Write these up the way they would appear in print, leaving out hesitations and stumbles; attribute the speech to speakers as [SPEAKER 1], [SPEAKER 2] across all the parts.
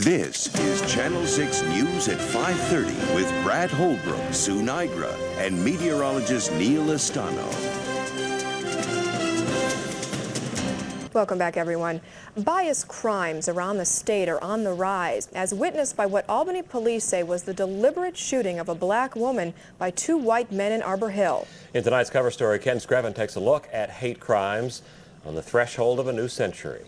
[SPEAKER 1] This is Channel 6 News at 5:30 with Brad Holbrook, Sue Nigra, and meteorologist Neil Estano.
[SPEAKER 2] Welcome back, everyone. Bias crimes around the state are on the rise, as witnessed by what Albany police say was the deliberate shooting of a black woman by two white men in Arbor Hill.
[SPEAKER 3] In tonight's cover story, Ken Screven takes a look at hate crimes on the threshold of a new century.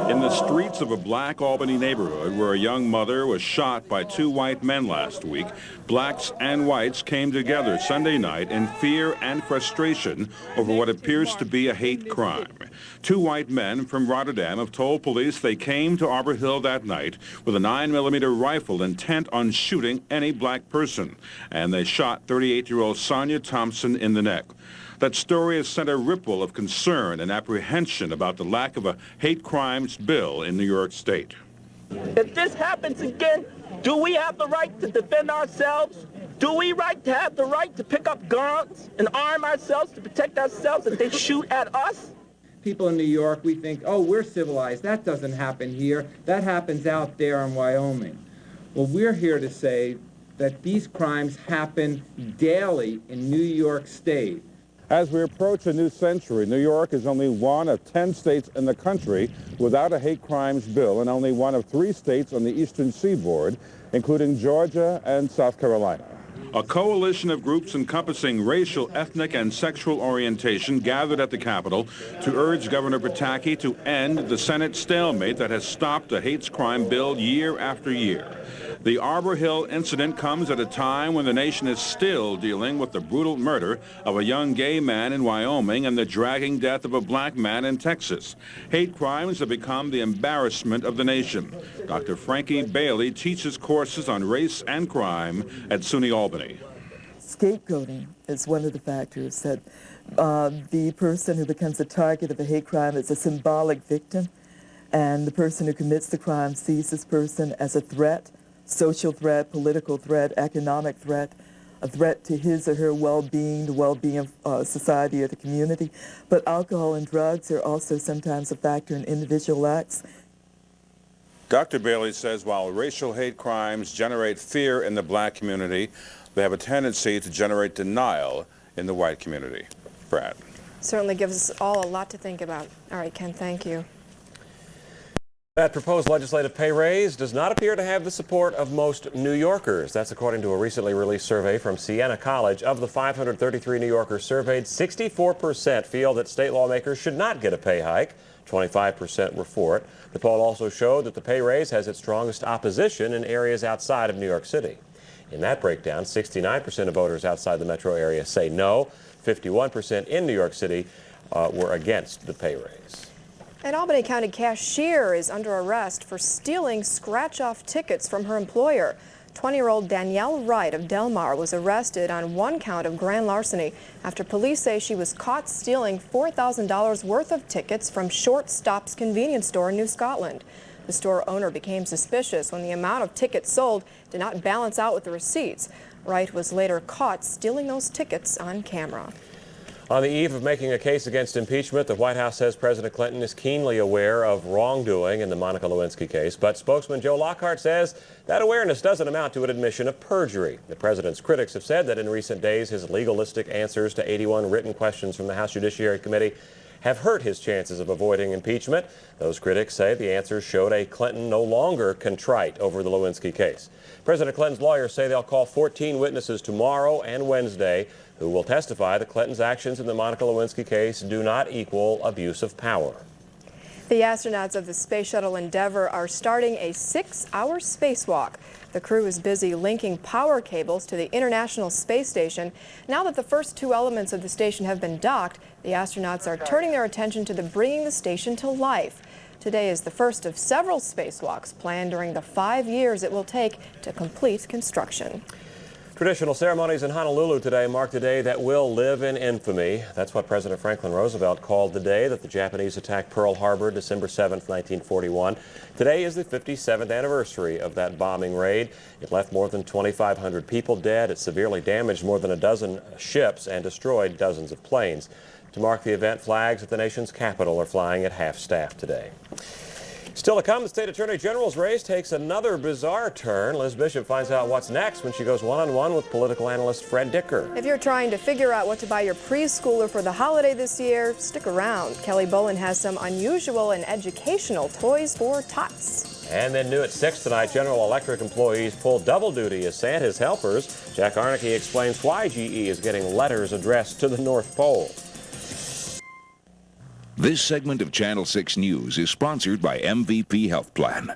[SPEAKER 4] In the streets of a black Albany neighborhood where a young mother was shot by two white men last week, blacks and whites came together Sunday night in fear and frustration over what appears to be a hate crime. Two white men from Rotterdam have told police they came to Arbor Hill that night with a 9mm rifle intent on shooting any black person, and they shot 38-year-old Sonia Thompson in the neck. That story has sent a ripple of concern and apprehension about the lack of a hate crimes bill in New York State.
[SPEAKER 5] If this happens again, do we have the right to defend ourselves? Do we have the right to pick up guns and arm ourselves to protect ourselves if they shoot at us?
[SPEAKER 6] People in New York, we think, oh, we're civilized. That doesn't happen here. That happens out there in Wyoming. Well, we're here to say that these crimes happen daily in New York State.
[SPEAKER 4] As we approach a new century, New York is only one of 10 states in the country without a hate crimes bill, and only one of 3 states on the eastern seaboard, including Georgia and South Carolina. A coalition of groups encompassing racial, ethnic, and sexual orientation gathered at the Capitol to urge Governor Pataki to end the Senate stalemate that has stopped a hate crime bill year after year. The Arbor Hill incident comes at a time when the nation is still dealing with the brutal murder of a young gay man in Wyoming and the dragging death of a black man in Texas. Hate crimes have become the embarrassment of the nation. Dr. Frankie Bailey teaches courses on race and crime at SUNY Albany.
[SPEAKER 7] Scapegoating is one of the factors that the person who becomes a target of a hate crime is a symbolic victim, and the person who commits the crime sees this person as a threat. Social threat, political threat, economic threat, a threat to his or her well-being, the well-being of society or the community. But alcohol and drugs are also sometimes a factor in individual acts.
[SPEAKER 4] Dr. Bailey says while racial hate crimes generate fear in the black community, they have a tendency to generate denial in the white community. Brad.
[SPEAKER 2] Certainly gives us all a lot to think about. All right, Ken, thank you.
[SPEAKER 3] That proposed legislative pay raise does not appear to have the support of most New Yorkers. That's according to a recently released survey from Siena College. Of the 533 New Yorkers surveyed, 64% feel that state lawmakers should not get a pay hike. 25% were for it. The poll also showed that the pay raise has its strongest opposition in areas outside of New York City. In that breakdown, 69% of voters outside the metro area say no. 51% in New York City were against the pay raise.
[SPEAKER 2] An Albany County cashier is under arrest for stealing scratch-off tickets from her employer. 20-year-old Danielle Wright of Del Mar was arrested on one count of grand larceny after police say she was caught stealing $4,000 worth of tickets from Short Stop's convenience store in New Scotland. The store owner became suspicious when the amount of tickets sold did not balance out with the receipts. Wright was later caught stealing those tickets on camera.
[SPEAKER 3] On the eve of making a case against impeachment, the White House says President Clinton is keenly aware of wrongdoing in the Monica Lewinsky case. But spokesman Joe Lockhart says that awareness doesn't amount to an admission of perjury. The president's critics have said that in recent days, his legalistic answers to 81 written questions from the House Judiciary Committee have hurt his chances of avoiding impeachment. Those critics say the answers showed a Clinton no longer contrite over the Lewinsky case. President Clinton's lawyers say they'll call 14 witnesses tomorrow and Wednesday who will testify that Clinton's actions in the Monica Lewinsky case do not equal abuse of power.
[SPEAKER 2] The astronauts of the Space Shuttle Endeavour are starting a 6-hour spacewalk. The crew is busy linking power cables to the International Space Station. Now that the first 2 elements of the station have been docked, the astronauts are turning their attention to bringing the station to life. Today is the first of several spacewalks planned during the 5 years it will take to complete construction.
[SPEAKER 3] Traditional ceremonies in Honolulu today mark the day that will live in infamy. That's what President Franklin Roosevelt called the day that the Japanese attacked Pearl Harbor, December 7th, 1941. Today is the 57th anniversary of that bombing raid. It left more than 2,500 people dead. It severely damaged more than a dozen ships and destroyed dozens of planes. To mark the event, flags at the nation's capital are flying at half-staff today. Still to come, the state attorney general's race takes another bizarre turn. Liz Bishop finds out what's next when she goes one-on-one with political analyst Fred Dicker.
[SPEAKER 2] If you're trying to figure out what to buy your preschooler for the holiday this year, stick around. Kelly Boland has some unusual and educational toys for tots.
[SPEAKER 3] And then new at 6 tonight, General Electric employees pull double duty as Santa's helpers. Jack Aernecke explains why GE is getting letters addressed to the North Pole.
[SPEAKER 8] This segment of Channel 6 News is sponsored by MVP Health Plan.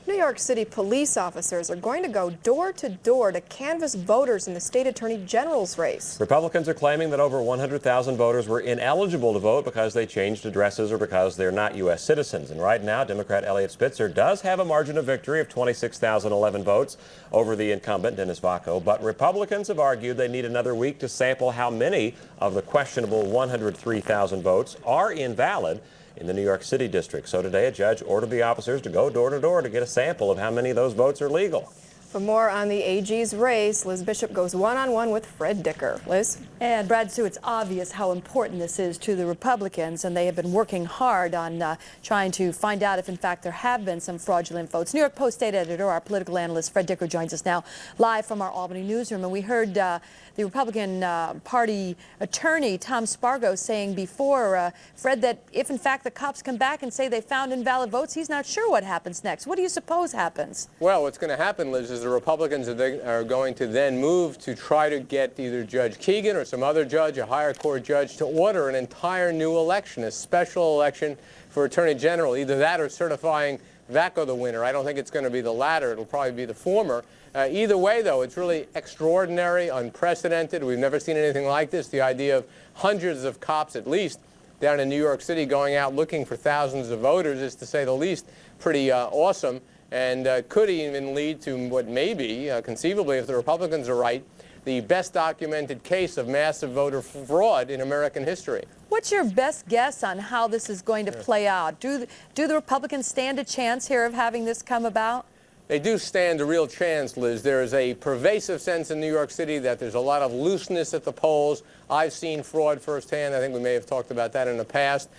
[SPEAKER 2] New York City police officers are going to go door to door to canvass voters in the state attorney general's race.
[SPEAKER 3] Republicans are claiming that over 100,000 voters were ineligible to vote because they changed addresses or because they're not U.S. citizens. And right now, Democrat Eliot Spitzer does have a margin of victory of 26,011 votes over the incumbent, Dennis Vacco. But Republicans have argued they need another week to sample how many of the questionable 103,000 votes are invalid in the New York City district. So today, a judge ordered the officers to go door to door to get a sample of how many of those votes are legal.
[SPEAKER 2] For more on the AG's race, Liz Bishop goes one-on-one with Fred Dicker. Liz?
[SPEAKER 9] And Brad, Sue, it's obvious how important this is to the Republicans, and they have been working hard on trying to find out if, in fact, there have been some fraudulent votes. New York Post state editor, our political analyst, Fred Dicker, joins us now live from our Albany newsroom. And we heard the Republican Party attorney, Tom Spargo, saying before, Fred, that if, in fact, the cops come back and say they found invalid votes, he's not sure what happens next. What do you suppose happens?
[SPEAKER 10] Well, what's going to happen, Liz, is the Republicans are going to then move to try to get either Judge Keegan or some other judge, a higher court judge, to order an entire new election, a special election for Attorney General. Either that or certifying Vacco the winner. I don't think it's going to be the latter. It'll probably be the former. Either way, though, it's really extraordinary, unprecedented. We've never seen anything like this. The idea of hundreds of cops, at least, down in New York City going out looking for thousands of voters is, to say the least, pretty awesome, and could even lead to what may be, conceivably, if the Republicans are right, the best documented case of massive voter fraud in American history.
[SPEAKER 9] What's your best guess on how this is going to play out? Do the Republicans stand a chance here of having this come about?
[SPEAKER 10] They do stand a real chance, Liz. There is a pervasive sense in New York City that there's a lot of looseness at the polls. I've seen fraud firsthand. I think we may have talked about that in the past.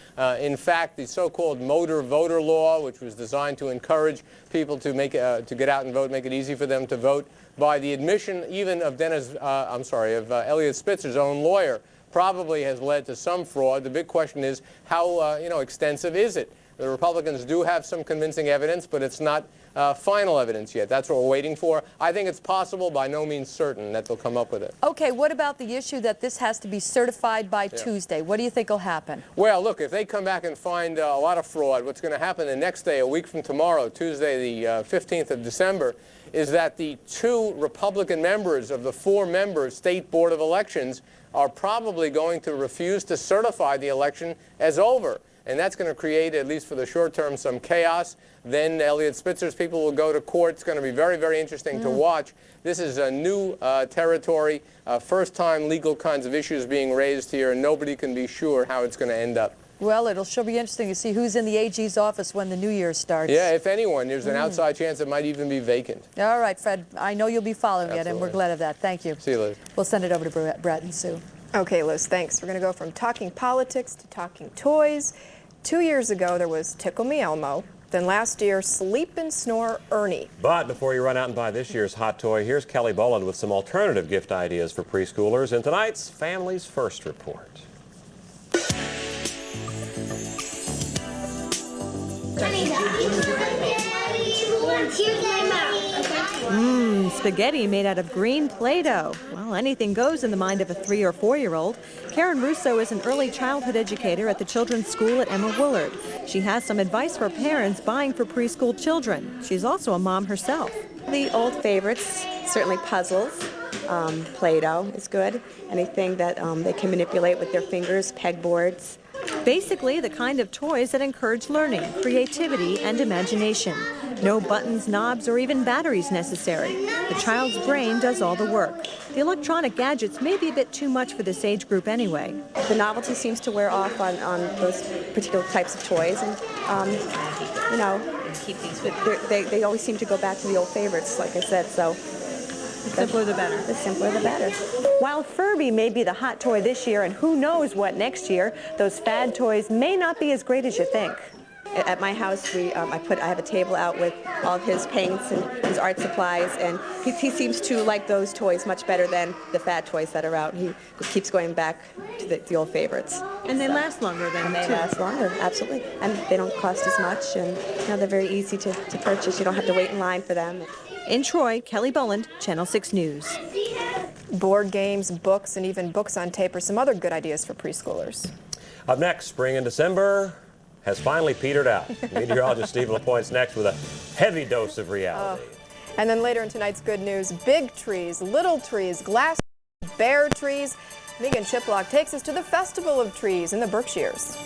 [SPEAKER 10] In fact, the so-called motor voter law, which was designed to encourage people to get out and vote, make it easy for them to vote, by the admission even of Eliot Spitzer's own lawyer, probably has led to some fraud. The big question is how extensive is it? The Republicans do have some convincing evidence, but it's not final evidence yet. That's what we're waiting for. I think it's possible, by no means certain, that they'll come up with it.
[SPEAKER 9] Okay, what about the issue that this has to be certified by Tuesday? What do you think will happen?
[SPEAKER 10] Well, look, if they come back and find a lot of fraud, what's going to happen the next day, a week from tomorrow, Tuesday the 15th of December, is that the 2 Republican members of the 4-member State Board of Elections are probably going to refuse to certify the election as over. And that's going to create, at least for the short term, some chaos. Then Eliot Spitzer's people will go to court. It's going to be very, very interesting to watch. This is a new territory, first-time legal kinds of issues being raised here, and nobody can be sure how it's going to end up.
[SPEAKER 9] Well, it'll sure be interesting to see who's in the AG's office when the new year starts.
[SPEAKER 10] Yeah, if anyone. There's an outside chance it might even be vacant.
[SPEAKER 9] All right, Fred. I know you'll be following it, and we're glad of that. Thank you.
[SPEAKER 10] See you, Liz.
[SPEAKER 9] We'll send it over to Brett and Sue.
[SPEAKER 2] Okay, Liz, thanks. We're going to go from talking politics to talking toys. 2 years ago, there was Tickle Me Elmo. Then last year, Sleep and Snore Ernie.
[SPEAKER 3] But before you run out and buy this year's hot toy, here's Kelly Boland with some alternative gift ideas for preschoolers in tonight's Families First Report.
[SPEAKER 11] Spaghetti made out of green Play-Doh. Well, anything goes in the mind of a 3- or 4-year-old. Karen Russo is an early childhood educator at the Children's School at Emma Willard. She has some advice for parents buying for preschool children. She's also a mom herself.
[SPEAKER 12] The old favorites, certainly puzzles. Play-Doh is good. Anything that they can manipulate with their fingers, pegboards.
[SPEAKER 11] Basically, the kind of toys that encourage learning, creativity, and imagination. No buttons, knobs, or even batteries necessary. The child's brain does all the work. The electronic gadgets may be a bit too much for this age group anyway.
[SPEAKER 12] The novelty seems to wear off on those particular types of toys, and they always seem to go back to the old favorites, like I said, so
[SPEAKER 11] The simpler the better.
[SPEAKER 12] The simpler the better.
[SPEAKER 11] While Furby may be the hot toy this year and who knows what next year, those fad toys may not be as great as you think.
[SPEAKER 12] At my house, I have a table out with all of his paints and his art supplies, and he seems to like those toys much better than the fad toys that are out. He keeps going back to the old favorites.
[SPEAKER 11] And they last longer than
[SPEAKER 12] And they last longer, absolutely. And they don't cost as much, and they're very easy to purchase. You don't have to wait in line for them.
[SPEAKER 11] In Troy, Kelly Boland, Channel 6 News.
[SPEAKER 2] Board games, books, and even books on tape are some other good ideas for preschoolers.
[SPEAKER 3] Up next, spring in December has finally petered out. Meteorologist Steve LaPointe's next with a heavy dose of reality.
[SPEAKER 2] And then later in tonight's good news, big trees, little trees, glass, bare trees. Megan Chiplock takes us to the Festival of Trees in the Berkshires.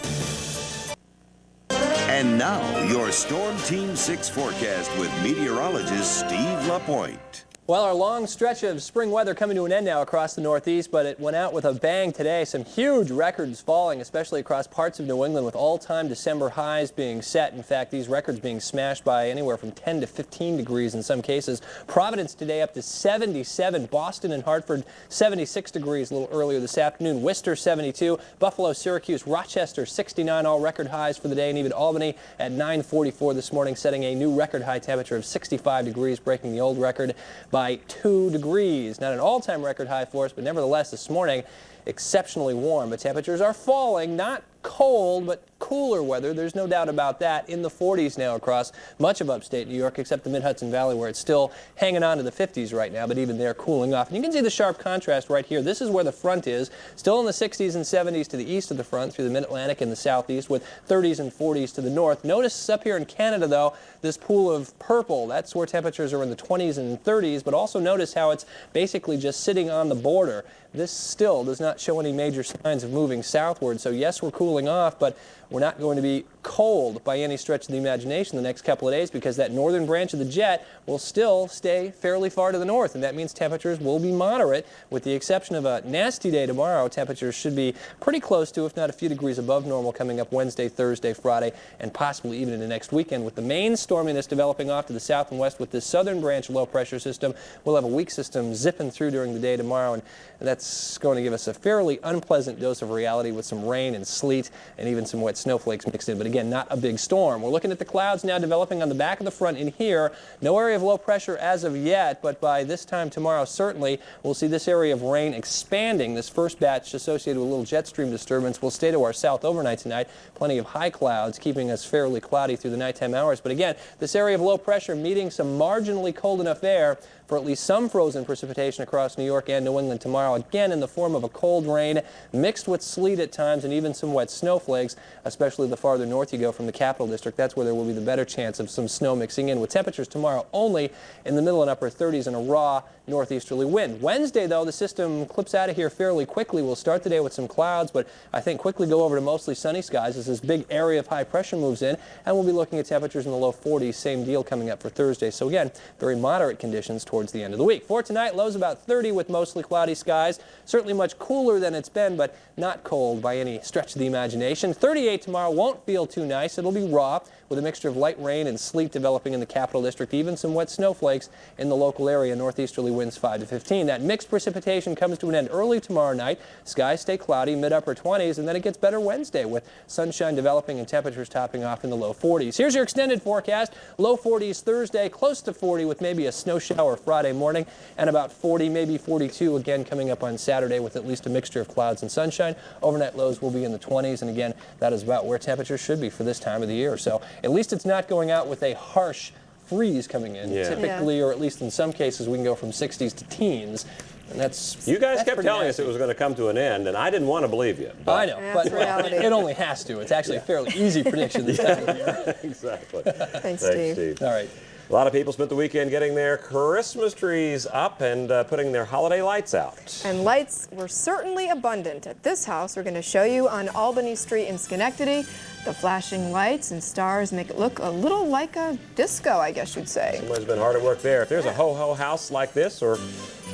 [SPEAKER 1] And now, your Storm Team 6 forecast with meteorologist Steve LaPointe.
[SPEAKER 13] Well, our long stretch of spring weather coming to an end now across the Northeast, but it went out with a bang today. Some huge records falling, especially across parts of New England, with all-time December highs being set. In fact, these records being smashed by anywhere from 10 to 15 degrees in some cases. Providence today up to 77. Boston and Hartford 76 degrees a little earlier this afternoon. Worcester 72. Buffalo, Syracuse, Rochester 69, all record highs for the day. And even Albany at 9:44 this morning, setting a new record high temperature of 65 degrees, breaking the old record by 2 degrees. Not an all-time record high for us, but nevertheless this morning exceptionally warm. But temperatures are falling, not cold, but cooler weather. There's no doubt about that. In the 40s now across much of upstate New York, except the Mid-Hudson Valley, where it's still hanging on to the 50s right now, but even there cooling off. And you can see the sharp contrast right here. This is where the front is, still in the 60s and 70s to the east of the front through the Mid-Atlantic and the southeast, with 30s and 40s to the north. Notice up here in Canada, though, this pool of purple. That's where temperatures are in the 20s and 30s, but also notice how it's basically just sitting on the border. This still does not show any major signs of moving southward. So yes, we're cooling off, but we're not going to be cold by any stretch of the imagination the next couple of days, because that northern branch of the jet will still stay fairly far to the north, and that means temperatures will be moderate, with the exception of a nasty day tomorrow. Temperatures should be pretty close to, if not a few degrees above normal, coming up Wednesday, Thursday, Friday, and possibly even into next weekend. With the main storminess developing off to the south and west with this southern branch low pressure system, we'll have a weak system zipping through during the day tomorrow, and that's going to give us a fairly unpleasant dose of reality with some rain and sleet and even some wet snowflakes mixed in, but again, not a big storm. We're looking at the clouds now developing on the back of the front in here. No area of low pressure as of yet, but by this time tomorrow, certainly, we'll see this area of rain expanding. This first batch associated with a little jet stream disturbance will stay to our south overnight tonight. Plenty of high clouds keeping us fairly cloudy through the nighttime hours. But again, this area of low pressure meeting some marginally cold enough air for at least some frozen precipitation across New York and New England tomorrow, again in the form of a cold rain mixed with sleet at times and even some wet snowflakes, especially the farther north you go from the Capital District. That's where there will be the better chance of some snow mixing in, with temperatures tomorrow only in the middle and upper 30s and a raw northeasterly wind. Wednesday, though, the system clips out of here fairly quickly. We'll start the day with some clouds, but I think quickly go over to mostly sunny skies as this big area of high pressure moves in, and we'll be looking at temperatures in the low 40s. Same deal coming up for Thursday. So again, very moderate conditions towards the end of the week. For tonight, lows about 30 with mostly cloudy skies. Certainly much cooler than it's been, but not cold by any stretch of the imagination. 38 tomorrow won't feel too nice. It'll be raw with a mixture of light rain and sleet developing in the Capital District, even some wet snowflakes in the local area. Northeasterly winds 5 to 15. That mixed precipitation comes to an end early tomorrow night. Skies stay cloudy, mid-upper 20s, and then it gets better Wednesday with sunshine developing and temperatures topping off in the low 40s. Here's your extended forecast. Low 40s Thursday, close to 40 with maybe a snow shower Friday morning, and about 40, maybe 42 again coming up on Saturday with at least a mixture of clouds and sunshine. Overnight lows will be in the 20s, and again, that is about where temperatures should be for this time of the year. So at least it's not going out with a harsh freeze coming in. Typically, or at least in some cases, we can go from 60s to teens. And that's
[SPEAKER 3] you guys kept telling us it was going to come to an end, and I didn't want to believe you.
[SPEAKER 13] I know, but it only has to. It's actually a fairly easy prediction this time of year.
[SPEAKER 3] Exactly.
[SPEAKER 2] Thanks, Steve.
[SPEAKER 13] All right.
[SPEAKER 3] A lot of people spent the weekend getting their Christmas trees up and putting their holiday lights out.
[SPEAKER 2] And lights were certainly abundant at this house we're going to show you on Albany Street in Schenectady. The flashing lights and stars make it look a little like a disco, I guess you'd say.
[SPEAKER 3] Someone's been hard at work there. If there's a ho-ho house like this or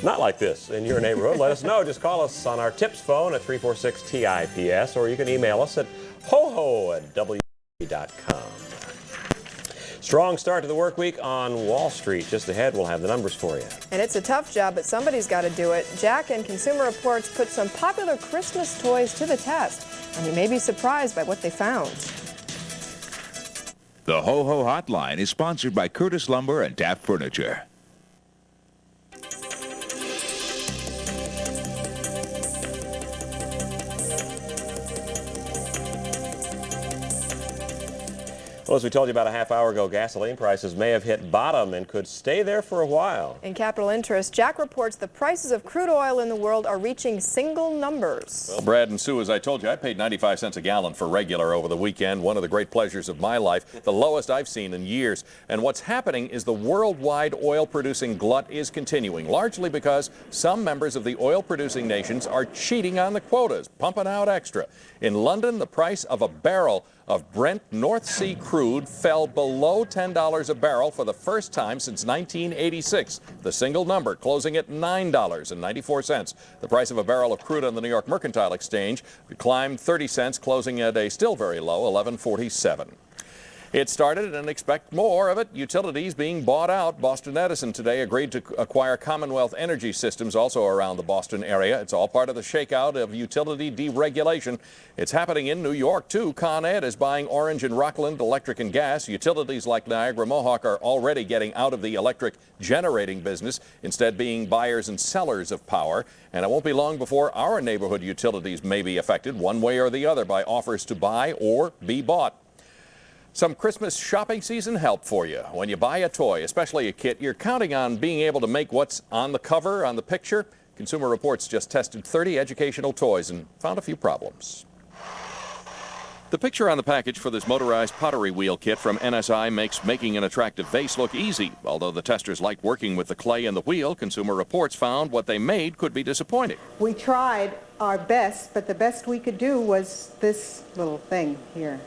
[SPEAKER 3] not like this in your neighborhood, let us know. Just call us on our tips phone at 346-TIPS, or you can email us at hoho@WRGB.com. Strong start to the work week on Wall Street. Just ahead, we'll have the numbers for you.
[SPEAKER 2] And it's a tough job, but somebody's got to do it. Jack and Consumer Reports put some popular Christmas toys to the test, and you may be surprised by what they found.
[SPEAKER 8] The Ho-Ho Hotline is sponsored by Curtis Lumber and Taft Furniture.
[SPEAKER 3] Well, as we told you about a half hour ago, gasoline prices may have hit bottom and could stay there for a while.
[SPEAKER 2] In Capital Interest, Jack reports the prices of crude oil in the world are reaching single numbers.
[SPEAKER 14] Well, Brad and Sue, as I told you, I paid 95 cents a gallon for regular over the weekend. One of the great pleasures of my life, the lowest I've seen in years. And what's happening is the worldwide oil-producing glut is continuing, largely because some members of the oil-producing nations are cheating on the quotas, pumping out extra. In London, the price of a barrel of Brent North Sea crude fell below $10 a barrel for the first time since 1986. The single number closing at $9.94. The price of a barrel of crude on the New York Mercantile Exchange climbed 30 cents, closing at a still very low $11.47. It started, and expect more of it. Utilities being bought out. Boston Edison today agreed to acquire Commonwealth Energy Systems, also around the Boston area. It's all part of the shakeout of utility deregulation. It's happening in New York, too. Con Ed is buying Orange and Rockland Electric and Gas. Utilities like Niagara Mohawk are already getting out of the electric generating business, instead being buyers and sellers of power. And it won't be long before our neighborhood utilities may be affected one way or the other by offers to buy or be bought. Some Christmas shopping season help for you. When you buy a toy, especially a kit, you're counting on being able to make what's on the cover, on the picture. Consumer Reports just tested 30 educational toys and found a few problems. The picture on the package for this motorized pottery wheel kit from NSI makes making an attractive vase look easy. Although the testers liked working with the clay and the wheel, Consumer Reports found what they made could be disappointing.
[SPEAKER 15] We tried our best, but the best we could do was this little thing here.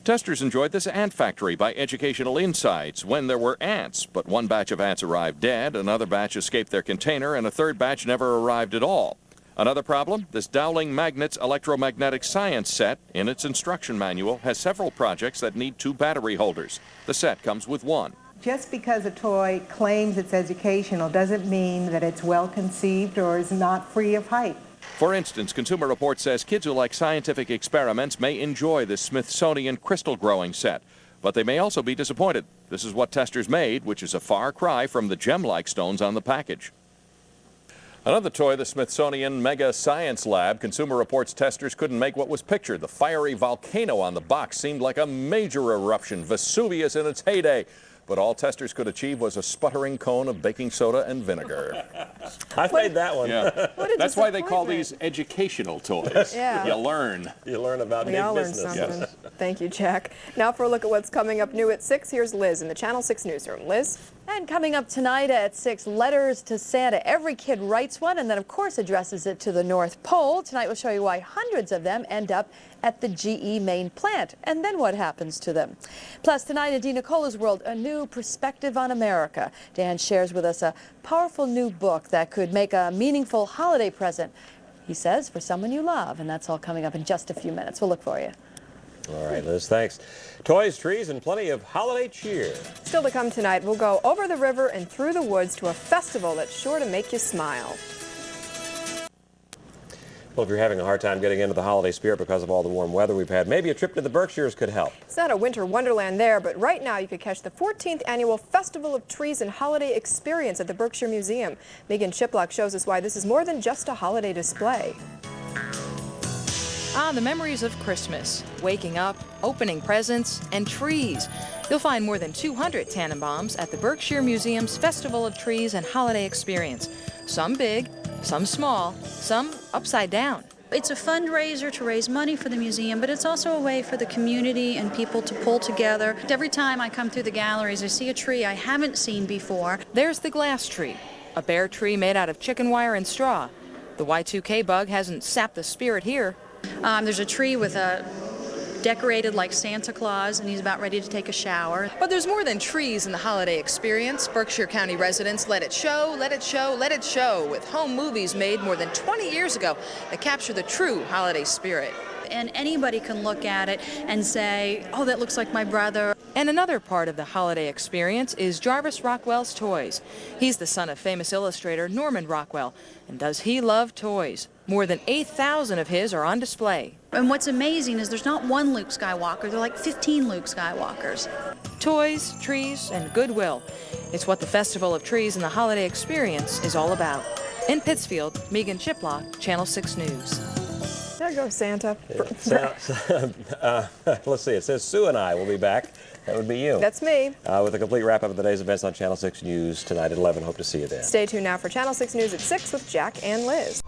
[SPEAKER 14] Testers enjoyed this ant factory by Educational Insights when there were ants, but one batch of ants arrived dead, another batch escaped their container, and a third batch never arrived at all. Another problem, this Dowling Magnets electromagnetic science set in its instruction manual has several projects that need 2 battery holders. The set comes with one.
[SPEAKER 15] Just because a toy claims it's educational doesn't mean that it's well conceived or is not free of hype.
[SPEAKER 14] For instance, Consumer Reports says kids who like scientific experiments may enjoy this Smithsonian crystal growing set, but they may also be disappointed. This is what testers made, which is a far cry from the gem-like stones on the package. Another toy, the Smithsonian Mega Science Lab. Consumer Reports testers couldn't make what was pictured. The fiery volcano on the box seemed like a major eruption, Vesuvius in its heyday. But all testers could achieve was a sputtering cone of baking soda and vinegar.
[SPEAKER 3] I made that one.
[SPEAKER 14] Yeah. That's why they call these educational toys.
[SPEAKER 2] Yeah.
[SPEAKER 14] You learn.
[SPEAKER 3] You learn about big business.
[SPEAKER 2] Yes. Thank you, Jack. Now for a look at what's coming up new at 6, here's Liz in the Channel 6 newsroom. Liz?
[SPEAKER 9] And coming up tonight at 6, letters to Santa. Every kid writes one and then, of course, addresses it to the North Pole. Tonight we'll show you why hundreds of them end up at the GE main plant, and then what happens to them. Plus, tonight in Dina Cola's World, a new perspective on America. Dan shares with us a powerful new book that could make a meaningful holiday present, he says, for someone you love. And that's all coming up in just a few minutes. We'll look for you.
[SPEAKER 3] All right, Liz, thanks. Toys, trees, and plenty of holiday cheer.
[SPEAKER 2] Still to come tonight, we'll go over the river and through the woods to a festival that's sure to make you smile.
[SPEAKER 3] Well, if you're having a hard time getting into the holiday spirit because of all the warm weather we've had, maybe a trip to the Berkshires could help.
[SPEAKER 2] It's not a winter wonderland there, but right now you could catch the 14th annual Festival of Trees and Holiday Experience at the Berkshire Museum. Megan Chiplock shows us why this is more than just a holiday display.
[SPEAKER 16] The memories of Christmas, waking up, opening presents, and trees. You'll find more than 200 Tannenbaums at the Berkshire Museum's Festival of Trees and Holiday Experience. Some big, some small, some upside down.
[SPEAKER 17] It's a fundraiser to raise money for the museum, but it's also a way for the community and people to pull together. Every time I come through the galleries, I see a tree I haven't seen before.
[SPEAKER 16] There's the glass tree, a bare tree made out of chicken wire and straw. The Y2K bug hasn't sapped the spirit here.
[SPEAKER 17] There's a tree with a decorated like Santa Claus, and he's about ready to take a shower.
[SPEAKER 16] But there's more than trees in the holiday experience. Berkshire County residents let it show, let it show, let it show, with home movies made more than 20 years ago that capture the true holiday spirit.
[SPEAKER 17] and anybody can look at it and say, oh, that looks like my brother.
[SPEAKER 16] And another part of the holiday experience is Jarvis Rockwell's toys. He's the son of famous illustrator Norman Rockwell. And does he love toys? More than 8,000 of his are on display.
[SPEAKER 17] And what's amazing is there's not one Luke Skywalker, there are like 15 Luke Skywalkers.
[SPEAKER 16] Toys, trees, and goodwill. It's what the Festival of Trees and the holiday experience is all about. In Pittsfield, Megan Chiplock, Channel 6 News.
[SPEAKER 2] There goes Santa.
[SPEAKER 3] Let's see, it says Sue and I will be back. That would be you.
[SPEAKER 2] That's me.
[SPEAKER 3] With a complete wrap-up of the day's events on Channel 6 News tonight at 11. Hope to see you there.
[SPEAKER 2] Stay tuned now for Channel 6 News at 6 with Jack and Liz.